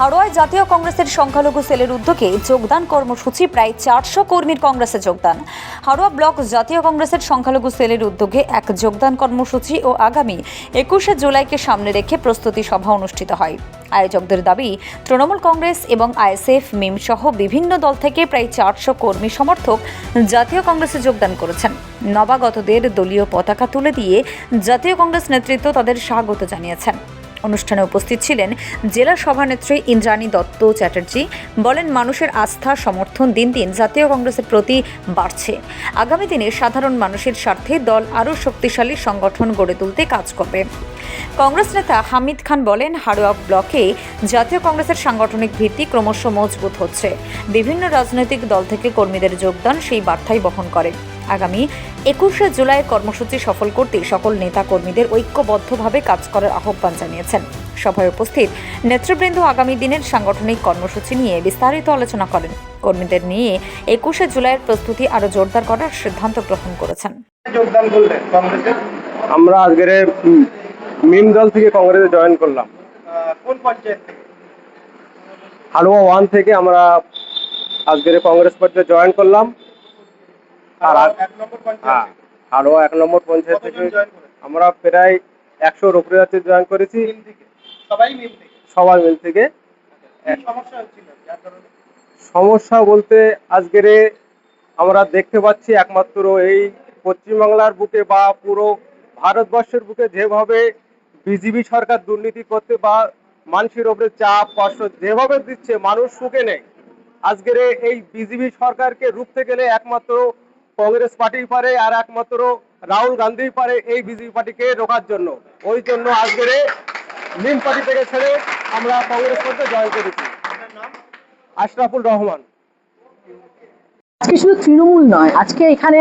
হাড়োয়ায় জাতীয় কংগ্রেসের সংখ্যালঘু সেলের উদ্যোগে যোগদান কর্মসূচি প্রায় 400 কর্মীর কংগ্রেসে যোগদান। হাড়োয়া ব্লক জাতীয় কংগ্রেসের সংখ্যালঘু সেলের উদ্যোগে এক যোগদান কর্মসূচি ও আগামী 21শে জুলাইকে সামনে রেখে প্রস্তুতি সভা অনুষ্ঠিত হয়। আয়োজকদের দাবি, তৃণমূল কংগ্রেস এবং আইএসএফ মিম সহ বিভিন্ন দল থেকে প্রায় 400 কর্মী সমর্থক জাতীয় কংগ্রেসে যোগদান করেছেন। নবাগতদের দলীয় পতাকা তুলে দিয়ে জাতীয় কংগ্রেস নেতৃত্ব তাদের স্বাগত জানিয়েছেন। অনুষ্ঠানে উপস্থিত ছিলেন জেলা সভানেত্রী ইন্দ্রাণী দত্ত চ্যাটার্জি। বলেন, মানুষের আস্থা সমর্থন দিন দিন জাতীয় কংগ্রেসের প্রতি বাড়ছে। আগামী দিনে সাধারণ মানুষের স্বার্থে দল আরও শক্তিশালী সংগঠন গড়ে তুলতে কাজ করবে। কংগ্রেস নেতা হামিদ খান বলেন, হাড়োয়া ব্লকে জাতীয় কংগ্রেসের সাংগঠনিক ভিত্তি ক্রমশ মজবুত হচ্ছে। বিভিন্ন রাজনৈতিক দল থেকে কর্মীদের যোগদান সেই বার্তাই বহন করে। আগামী 21শে জুলাই কর্মসূচি সফল করতে সকল নেতা কর্মীদের ঐক্যবদ্ধভাবে কাজ করার আহ্বান জানিয়েছেন। সভায় উপস্থিত নেতৃবৃন্দ আগামী দিনের সাংগঠনিক কর্মসূচি নিয়ে বিস্তারিত আলোচনা করেন। কর্মীদের নিয়ে 21শে জুলাইয়ের প্রস্তুতি আরো জোরদার করার সিদ্ধান্ত গ্রহণ করেছেন। যোগদান করলেন কংগ্রেসে? আমরা আজকের মিম দল থেকে কংগ্রেসে জয়েন করলাম। কোন পঞ্চায়েত থেকে? হাড়োয়া 1 থেকে আমরা আজকের কংগ্রেস পার্টিতে জয়েন করলাম। আর হাড়োয়া 1 নম্বর পঞ্চায়েত থেকে আমরা প্রায় 100-র উপরে জয়েন করেছি। সবাই মিল থেকে। সমস্যা বলতে আজকের আমরা দেখতে পাচ্ছি একমাত্র এই পশ্চিমবাংলার বুকে বা পুরো ভারতবর্ষের বুকে যেভাবে বিজেপি সরকার দুর্নীতি করতে বা মানুষের উপরে চাপ কষ্ট যেভাবে দিচ্ছে, মানুষ সুখে নেই। আজকের এই বিজেপি সরকারকে রুখতে গেলে একমাত্র কংগ্রেস পার্টি পারে, আর একমাত্র রাহুল গান্ধী পারে এই বিজেপি পার্টিকে রোখার জন্য। ওই জন্য আজকের মিম পার্টি থেকে ছেড়ে আমরা কংগ্রেস পার্টিতে জয়েন করেছি। আশরাফুল রহমান। আজকে শুধু তৃণমূল নয়, আজকে এখানে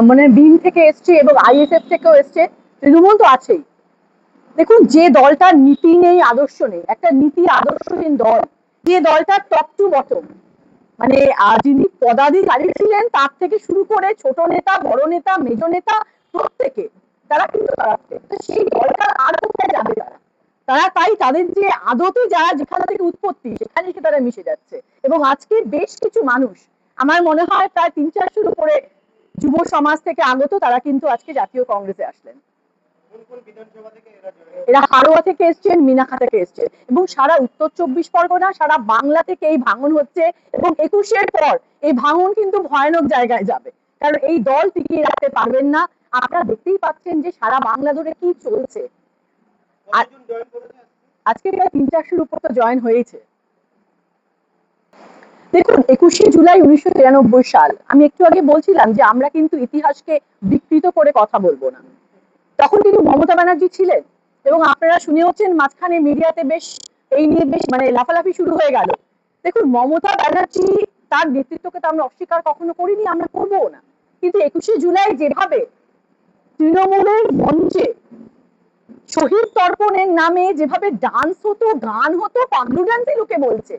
মানে বিম থেকে এসছে এবং আইএসএফ থেকেও এসছে, তৃণমূল তো আছেই। দেখুন, যে দলটার নীতি নেই, আদর্শ নেই, একটা নীতি আদর্শহীন দল, যে দলটার টপ টু বটম মানে যিনি পদাধিকারী ছিলেন তার থেকে শুরু করে ছোট নেতা, বড় নেতা, মেজ নেতা, প্রত্যেকে তারা কিন্তু সেই দলটার আর কোথায় যাবে তারা তাই তাদের যে আদতে যারা যেখান থেকে উৎপত্তি সেখানে এসে তারা মিশে যাচ্ছে। এবং আজকে বেশ কিছু মানুষ, আমার মনে হয় প্রায় 300-400-র উপরে যুব সমাজ থেকে আগত, তারা কিন্তু আজকে জাতীয় কংগ্রেসে আসলেন। এরা হাড়োয়া থেকে এসছেন, মিনাখা থেকে এসছেন, এবং সারা উত্তর 24 পরগনা, সারা বাংলা থেকে এই ভাঙন হচ্ছে। এবং 21-এর পর এই ভাঙন কিন্তু ভয়ানক জায়গায় যাবে, কারণ এই দল টিকিয়ে রাখতে পারবেন না। আপনারা দেখতেই পাচ্ছেন যে সারা বাংলা ধরে কি চলছে। আজকে প্রায় 300-400-র উপর তো জয়েন হয়েছে। দেখুন, 21শে জুলাই 1993 সাল, আমি একটু আগে বলছিলাম যে আমরা কিন্তু ইতিহাসকে বিকৃত করে কথা বলবো না। তখন কিন্তু মমতা ব্যানার্জি ছিলেন, এবং আপনারা শুনে হচ্ছেন মাঝখানে মিডিয়াতে বেশ এই নিয়ে বেশ মানে লাফালাফি শুরু হয়ে গেল। দেখুন, মমতা ব্যানার্জি তার নেতৃত্বকে তো আমরা অস্বীকার কখনো করিনি, আমরা করবো না। কিন্তু 21শে জুলাই যেভাবে তৃণমূলের মঞ্চে শহীদ তর্পণের নামে যেভাবে ডান্স হতো, গান হতো, পাগলু ডান্সে লোকে বলছে,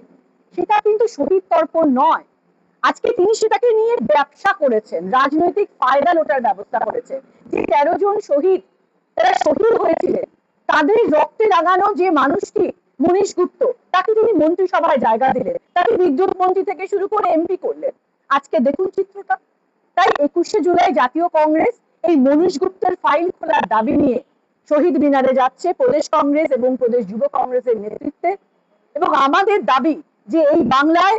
সেটা কিন্তু শহীদ তর্পণ নয়। আজকে তিনি সেটাকে নিয়ে ব্যবসা করেছেন, রাজনৈতিক ফায়দা লোটার ব্যবস্থা করেছেন। যে 13 জন শহীদ, তারা শহীদ হয়েছিলেন, তাদের রক্তে রাঙানো যে মানুষটি মনীশ গুপ্ত, তাকে তিনি মন্ত্রিসভায় জায়গা দিলেন, তাকে বিদ্যুৎ মন্ত্রী থেকে শুরু করে এমপি করলেন। আজকে দেখুন চিত্রটা। তাই 21শে জুলাই জাতীয় কংগ্রেস এই মনীশ গুপ্তের ফাইল খোলার দাবি নিয়ে শহীদ মিনারে যাচ্ছে প্রদেশ কংগ্রেস এবং প্রদেশ যুব কংগ্রেসের নেতৃত্বে। এবং আমাদের দাবি যে এই বাংলায়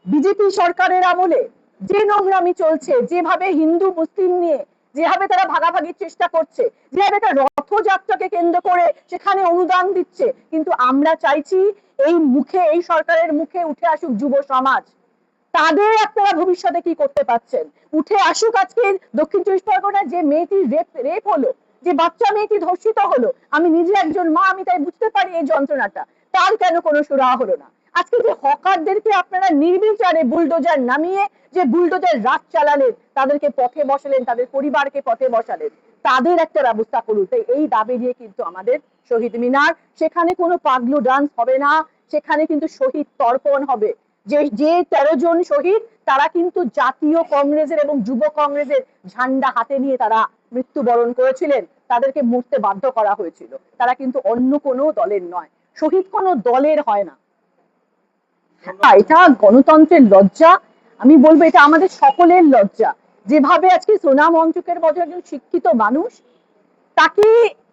বিজেপি সরকারের আমলে যে নোংরামি চলছে, যেভাবে হিন্দু মুসলিম নিয়ে যেভাবে তারা ভাগাভাগির চেষ্টা করছে, যেভাবে একটা রথযাত্রাকে কেন্দ্র করে সেখানে অনুদান দিচ্ছে, কিন্তু আমরা চাইছি এই সরকারের মুখে উঠে আসুক যুব সমাজ। তাদের আপনারা ভবিষ্যতে কি করতে পারছেন, উঠে আসুক। আজকে দক্ষিণ 24 পরগনায় যে মেয়েটি রেপ হলো, যে বাচ্চা মেয়েটি ধর্ষিত হলো, আমি নিজে একজন মা, আমি তাই বুঝতে পারি এই যন্ত্রণাটা। তার কেন কোনো সুরাহা হলো না? আজকে যে হকারদেরকে আপনারা নির্বিচারে বুলডোজার নামিয়ে যে বুলডোজার রাজ চালালেন, তাদেরকে পথে বসালেন, তাদের পরিবারকে পথে বসালেন, তাদের একটা ব্যবস্থা করুন। তাই এই দাবি নিয়ে কিন্তু আমাদের শহীদ মিনার, সেখানে কোনো পাগলু ডান্স হবে না, সেখানে কিন্তু শহীদ তর্পণ হবে। যে 13 জন শহীদ, তারা কিন্তু জাতীয় কংগ্রেসের এবং যুব কংগ্রেসের ঝান্ডা হাতে নিয়ে তারা মৃত্যুবরণ করেছিলেন, তাদেরকে মরতে বাধ্য করা হয়েছিল, তারা কিন্তু অন্য কোনো দলের নয়। শহীদ কোনো দলের হয় না। এটা গণতন্ত্রের লজ্জা। আমি বলবো এটা আমাদের সকলের লজ্জা। যেভাবে আজকে সোনাম অঞ্চকের মতো একজন শিক্ষিত মানুষ, তাকে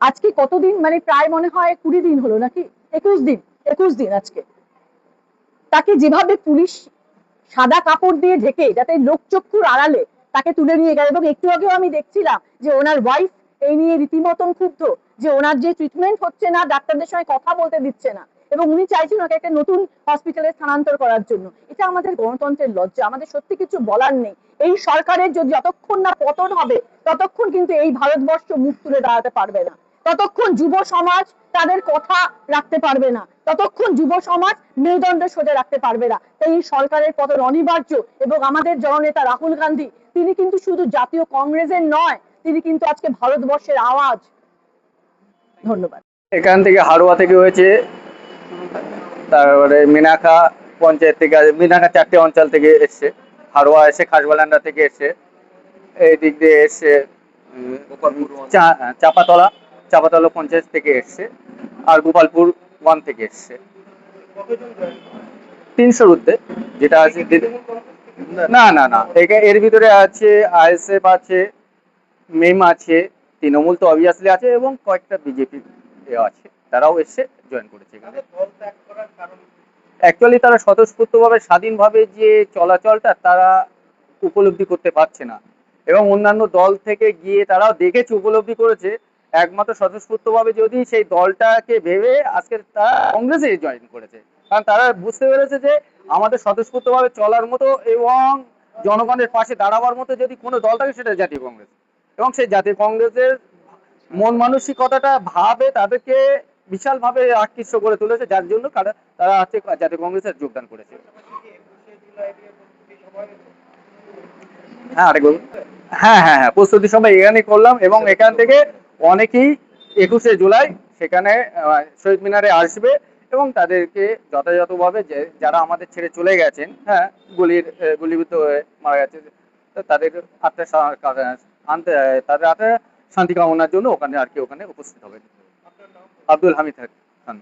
আজকে কতদিন, মানে প্রায় মনে হয় 20 দিন হলো নাকি, 21 দিন আজকে, তাকে যেভাবে পুলিশ সাদা কাপড় দিয়ে ঢেকে, যাতে লোকচক্ষুর আড়ালে তাকে তুলে নিয়ে গেল। এবং একটু আগেও আমি দেখছিলাম যে ওনার ওয়াইফ এই নিয়ে রীতিমতন ক্ষুব্ধ যে ওনার যে ট্রিটমেন্ট হচ্ছে না, ডাক্তারদের সঙ্গে কথা বলতে দিচ্ছে না, এবং উনি চাইছেন ওকে একটা নতুন হসপিটালে স্থানান্তর করার জন্য। এটা আমাদের গণতন্ত্রের লজ্জা। আমাদের সত্যি কিছু বলার নেই। এই সরকারের যদি যতক্ষণ না পতন হবে, ততক্ষণ কিন্তু এই ভারতবর্ষ মুখ তুলে দাঁড়াতে পারবে না। ততক্ষণ যুব সমাজ তাদের কথা রাখতে পারবে না, ততক্ষণ যুব সমাজ মেরুদণ্ড সোজা রাখতে পারবে না। তাই এই সরকারের পতন অনিবার্য। এবং আমাদের জননেতা রাহুল গান্ধী, তিনি কিন্তু শুধু জাতীয় কংগ্রেসের নয়, তিনি কিন্তু আজকে ভারতবর্ষের আওয়াজ। ধন্যবাদ। এখান থেকে হাড়োয়া থেকে হয়েছে, তারপরে মিনাখা পঞ্চায়েত থেকে, মিনাখা 4টে অঞ্চল থেকে এসছে, হাড়োয়া এসে খাসবালান্ডা থেকে এসছে, এই দিক দিয়ে এসছে চাপাতলা চাপাতলা পঞ্চায়েত থেকে এসছে, আর গোপালপুর 1 থেকে এসছে। 300-র ঊর্ধ্বে যেটা আছে। না না না, এর ভিতরে আছে আইএসএফ আছে, মেম আছে, তৃণমূল তো অবভিয়াসলি আছে, এবং কয়েকটা বিজেপি আছে, তারাও এসে জয়েন করেছে এখানে। অ্যাকচুয়ালি তারা স্বতঃস্ফূর্তভাবে স্বাধীনভাবে যে চলাচলটা তারা উপলব্ধি করতে পারছে না, এবং অন্যান্য দল থেকে গিয়ে তারাও দেখেছে, উপলব্ধি করেছে। একমাত্র স্বতঃস্ফূর্তভাবে যদি সেই দলটাকে ভেবে আজকে তারা কংগ্রেসে জয়েন করেছে, কারণ তারা বুঝতে পেরেছে যে আমাদের স্বতঃস্ফূর্তভাবে চলার মতো এবং জনগণের পাশে দাঁড়াবার মতো যদি কোনো দল থাকে সেটা জাতীয় কংগ্রেস। এবং সেই জাতীয় কংগ্রেসের মন মানসিকতাটা ভাবে তাদেরকে বিশালভাবে আকৃষ্ট করে তুলেছে, যার জন্য তারা হচ্ছে জাতীয় কংগ্রেসে যোগদান করেছে। হ্যাঁ আরেক বলুন। হ্যাঁ হ্যাঁ হ্যাঁ, প্রস্তুতি সভায় এখানে করলাম, এবং এখান থেকে অনেকেই 21শে জুলাই সেখানে শহীদ মিনারে আসবে, এবং তাদেরকে যথাযথভাবে যারা আমাদের ছেড়ে চলে গেছেন, হ্যাঁ, গুলিবিদ্ধ হয়ে মারা গেছে, তাদের আনতে, তাদের হাতে শান্তি কামনার জন্য ওখানে আর কি ওখানে উপস্থিত হবে। আব্দুল হামিদ খান।